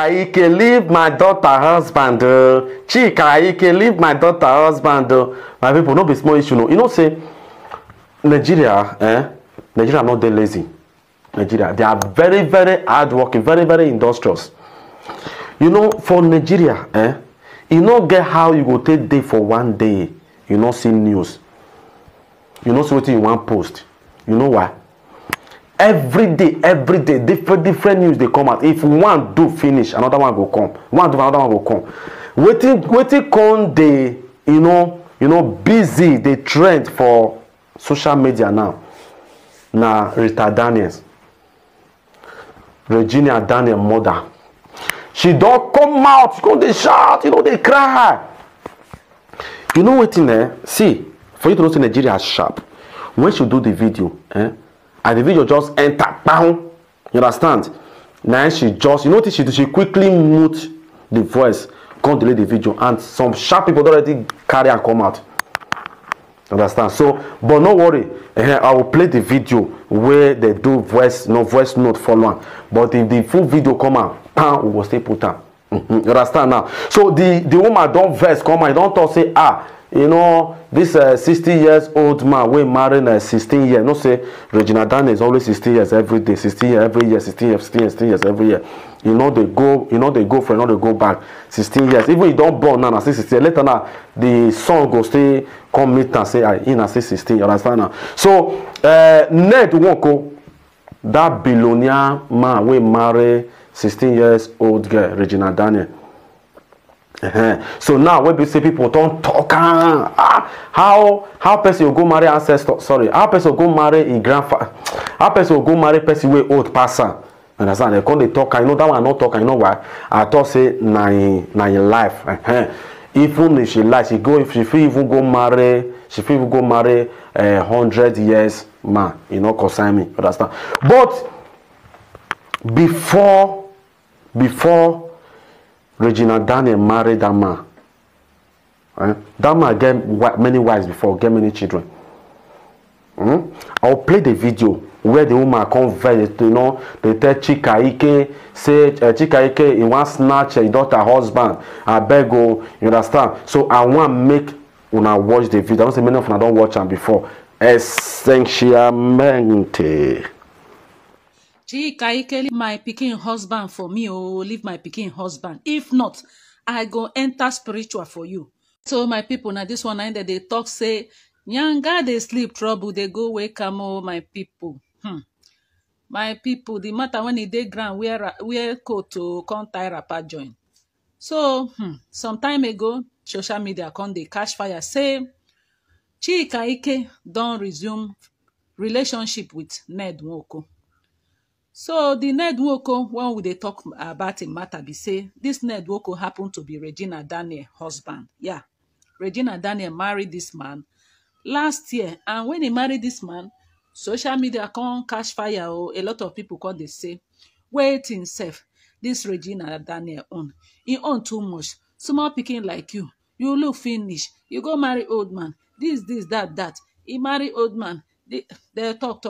Chika Ike, leave my daughter husband. Chika Ike, leave my daughter husband. My people, no be small issue. No. You know, say Nigeria, Nigeria not that lazy. Nigeria, they are very, very hardworking, very, very industrious. You know, for Nigeria, you know get how you go take day for one day. You not see news. You know see what you want post. You know why? Every day, different news they come out. If one do finish, another one go come. One do, another one go come. Waiting come they, you know, busy. They trend for social media now. Now Rita Daniels, Regina Daniel mother. She don't come out. She go they shout. You know they cry. You know what in there? See, for you to know Nigeria is sharp. When she do the video, and the video just enter, bang, you understand? Now she just, you notice she quickly mute the voice, come delete the video, and some sharp people already carry and come out. Understand? So, but no worry, I will play the video where they do voice note follow, but if the full video come out, bang, we will stay put down. You understand now? So the woman don't vex come out, don't talk say you know this 60 years old man we married 16 years. No say Regina Daniel is always 16 years every day, 16 years every year, 16 years every year. You know they go for, you know they go back 16 years. Even you don't born now 16 years later now the son go stay come meet and say in 16. You understand now? So Ned Nwoko, that billionaire man we marry 16 years old girl Regina Daniel. So now when we say people don't talk how person will go marry ancestor, sorry, how person will go marry a grandfather, how person will go marry person way old person. Understand? They come they talk, I know that one not talk, I know why. I thought say na in life. Even if she like, she feel even go marry 100 years man, you know, consign me. Understand? But before Regina Daniel married that man, that man get many wives before, get many children. I'll play the video where the woman converse, you know, they tell Chika Ike, say Chika Ike, he wants snatch your daughter husband. I beg you, you understand? So I want make una watch the video. I don't say many of you don't watch them before. Essentialmente. Chika Ike, leave my pikin husband for me, or leave my pikin husband. If not, I go enter spiritual for you. So my people, now this one that they talk say, Nyanga they sleep trouble, they go wake am oh my people. My people, the matter when he dey ground, wear coat to come tie wrapper join. So some time ago, social media come they catch fire, say Chika Ike don't resume relationship with Ned Nwoko. So the Ned Nwoko, when we they talk about a matter, be say this Ned Nwoko happened to be Regina Daniel husband. Yeah, Regina Daniel married this man last year, and when he married this man, social media come catch fire. Oh, a lot of people come they say, wait himself, this Regina Daniel he own too much. Small pikin like you look finish. You go marry old man. This, that. He marry old man. They talk.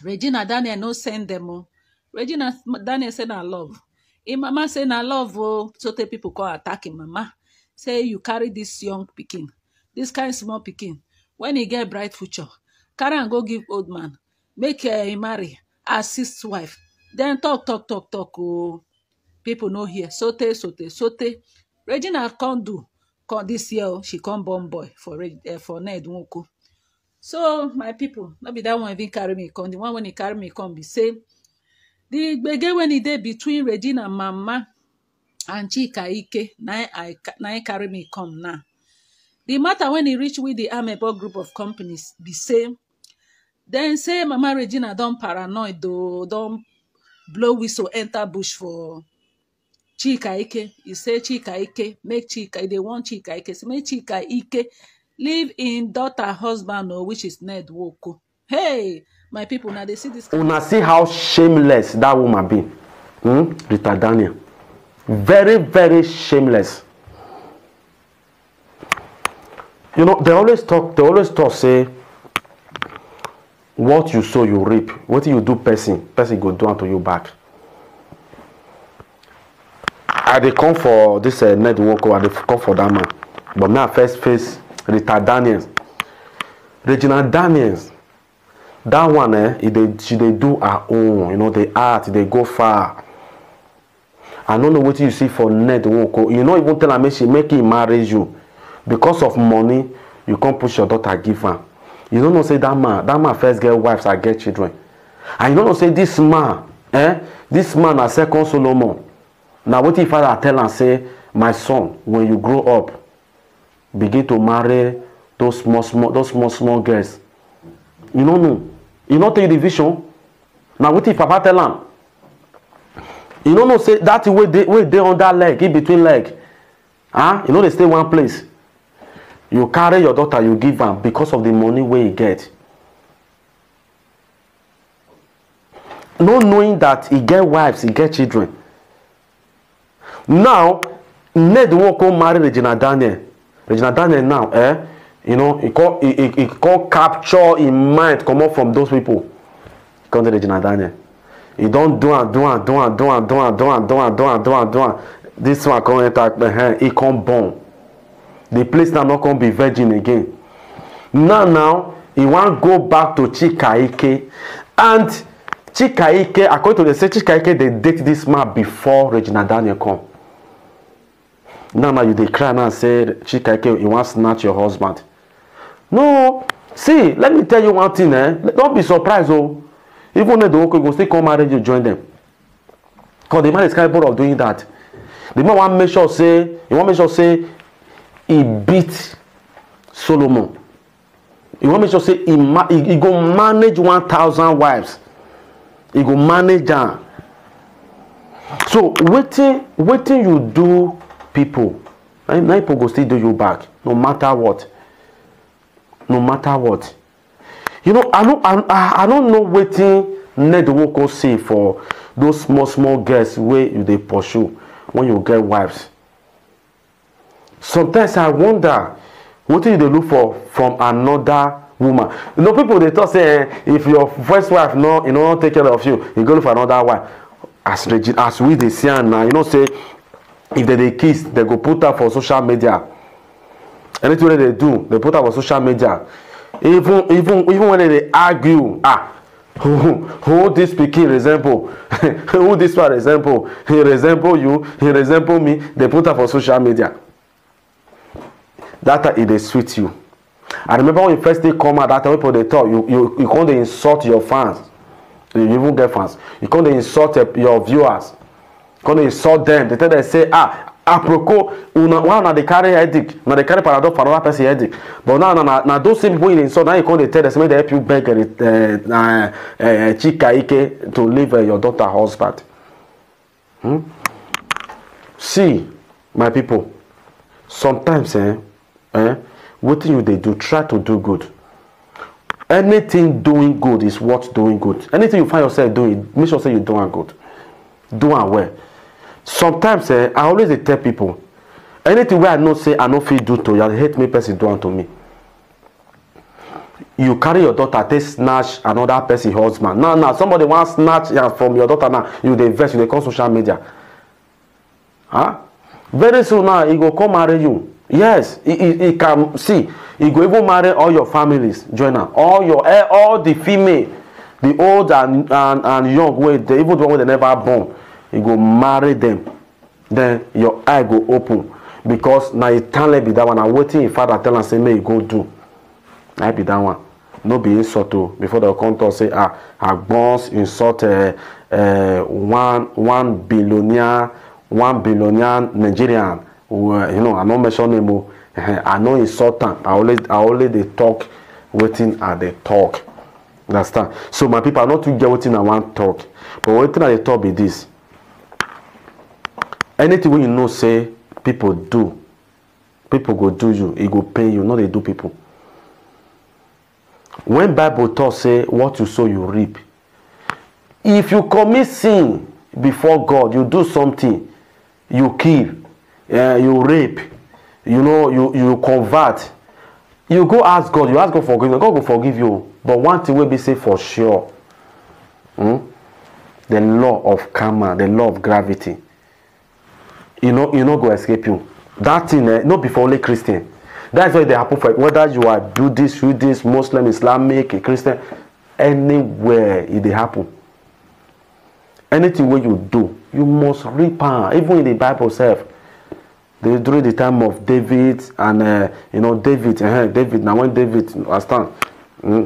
Regina Daniel no send them. Regina Daniel say na love. Him mama say na love. Oh, so the people call attacking mama. Say you carry this young pikin, this kind of small pikin. When he get bright future, carry and go give old man. Make him marry, assist wife. Then talk. Oh, people no hear. Sote. Regina can't do. This year she can't born boy for Ned Nwoko. So my people, not be that one even carry me come. The one when he carry me come be say the gbege when he did between Regina mama and Chika Ike, now I carry me come now. The matter when he reach with the Amebo group of companies be say, then say Mama Regina don't paranoid though, don't blow whistle enter bush for Chika Ike. He say Chika Ike make Chika, they want Chika Ike, so make Chika Ike live in daughter husband, or which is Ned Nwoko. Hey, my people, now they see this. Una see how shameless that woman be. Rita Daniel. Very, very shameless. You know, they always talk, say, what you sow, you reap. What you do, person go do unto you back. I dey come for this network. I dey come for that man. But now first face Rita Daniels. Regina Daniels. That one, she dey do her own. You know, the art, they go far. I don't know what you see for network. You know, even tell her she make him marry you because of money. You can't push your daughter give her. You don't know say that man first get wives and get children. And you don't know say this man a second Solomon. Now what if father tell and say, my son, when you grow up, begin to marry those small girls. You don't know. You don't take the vision. Now what if papa tell him? You don't know say that way they on that leg, in between leg. You know they stay one place. You carry your daughter, you give her because of the money where you get. Not knowing that he get wives, he get children. Now, Ned won't come marry Regina Daniel. Regina Daniel now, you know, he can't capture in mind come up from those people. He can't Regina Daniel. He don't do. This one can't enter. He can't born. The place now not gonna be virgin again. Now he want go back to Chika Ike, and Chika Ike, according to the say Chika Ike, they date this man before Regina Daniel come. Now you dey cry now and say Chika Ike, you want snatch your husband. No, see, let me tell you one thing, don't be surprised, oh. Even if the worker go still come marry you, join them. Because the man is capable of doing that. The man want make sure say he beat Solomon. He want make sure say he go manage 1,000 wives. He go manage them. So waiting you do people, now people go still do you back, no matter what. No matter what. You know, I don't know waiting network go say for those small girls where you they pursue when you get wives. Sometimes I wonder what do they look for from another woman. You know, people they talk say if your first wife not take care of you, you go look for another wife. As we they see now, you know, say if they kiss, they go put her for social media. Anything they do, they put her for social media. Even when they argue, who this pikin resemble, who this one resemble, he resemble you, he resemble me. They put her for social media. That time it is sweet you. I remember when you first come out, that time people they talk, you can't insult your fans. You even get fans. You can't insult your viewers. You can't insult them. They tell them say, apropos, one they carry headache, now they carry paradox for another person headache. But now those same people insult, now you can't tell them they help you beg Chika Ike to leave your daughter husband. See, my people, sometimes what you they do, try to do good. Anything doing good is what doing good. Anything you find yourself doing, make sure say you're doing good. Do it well. Sometimes I always tell people, anything where I know say I no fit do to you, I hate me person do unto me. You carry your daughter, they snatch another person husband. Now somebody wants snatch from your daughter now, you they vex, you they call social media. Very soon now he go come marry you. Yes, he can see. He go even marry all your families, join her. All the female, the old and young way, even the one they never born. You go marry them, then your eye go open because now you can't be that one. I'm waiting your father tell and say, may you go do. I be that one. No be insult to before the contour say, I boss insult one billionaire Nigerian. You know, I don't mention him. I know insult them. I only they talk, waiting at the talk. Understand? So my people are not to get waiting I want talk, but waiting at the talk be this. Anything when you know say people do, people go do you, it go pay you, not they do people. When Bible talk say what you sow you reap. If you commit sin before God, you do something, you kill, you rape, you know, you convert, you go ask God, you ask God for forgiveness, God will forgive you. But one thing will be say for sure, the law of karma, the law of gravity. you know go escape you. That thing not before only Christian. That's why they happen for whether you are Buddhist, Muslim, Islamic, Christian, anywhere it they happen. Anything where you do, you must repent. Even in the Bible itself, during the time of David and David. Now when David understand,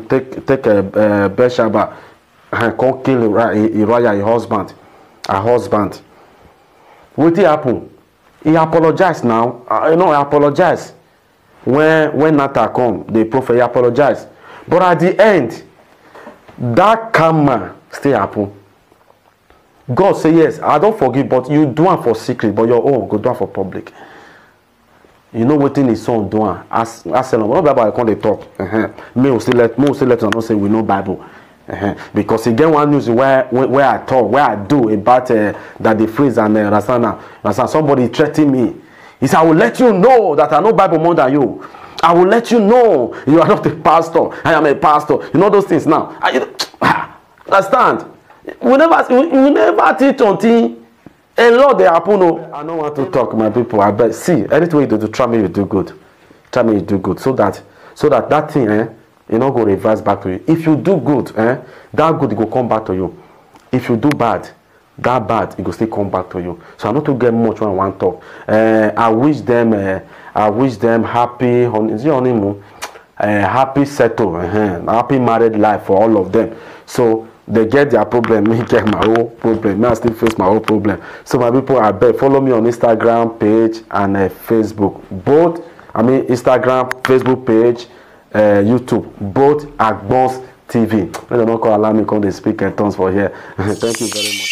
take Bathsheba, come kill Uriah, her husband. What did happen? He apologized now. He apologized. When Nathan come, the prophet, he apologized. But at the end, that karma still happen. God say yes, I don't forgive, but you do it for secret, but your own go do it for public. You know what thing his son doing? As no Bible I can't talk. Me will still let you know say we know Bible. Because again one news where I talk, where I do about that the phrase and Rasana, somebody threatened me. He said, I will let you know that I know Bible more than you. I will let you know you are not a pastor. I am a pastor. You know those things now. Understand? We never teach until a lot they happen. I don't want to talk, my people. I bet see anything you do, try me you do good. Try me you do good. So that thing you know go reverse back to you. If you do good, that good will come back to you. If you do bad, that bad it will still come back to you. So I not to get much when I want to talk. I wish them happy honeymoon, happy settle, happy married life for all of them. So they get their problem, me get my own problem. Me I still face my own problem. So my people, I beg follow me on Instagram page and Facebook. Both, Instagram, Facebook page, YouTube, both Agbons TV. They don't allow me come to speak in tongues for here. Thank you very much.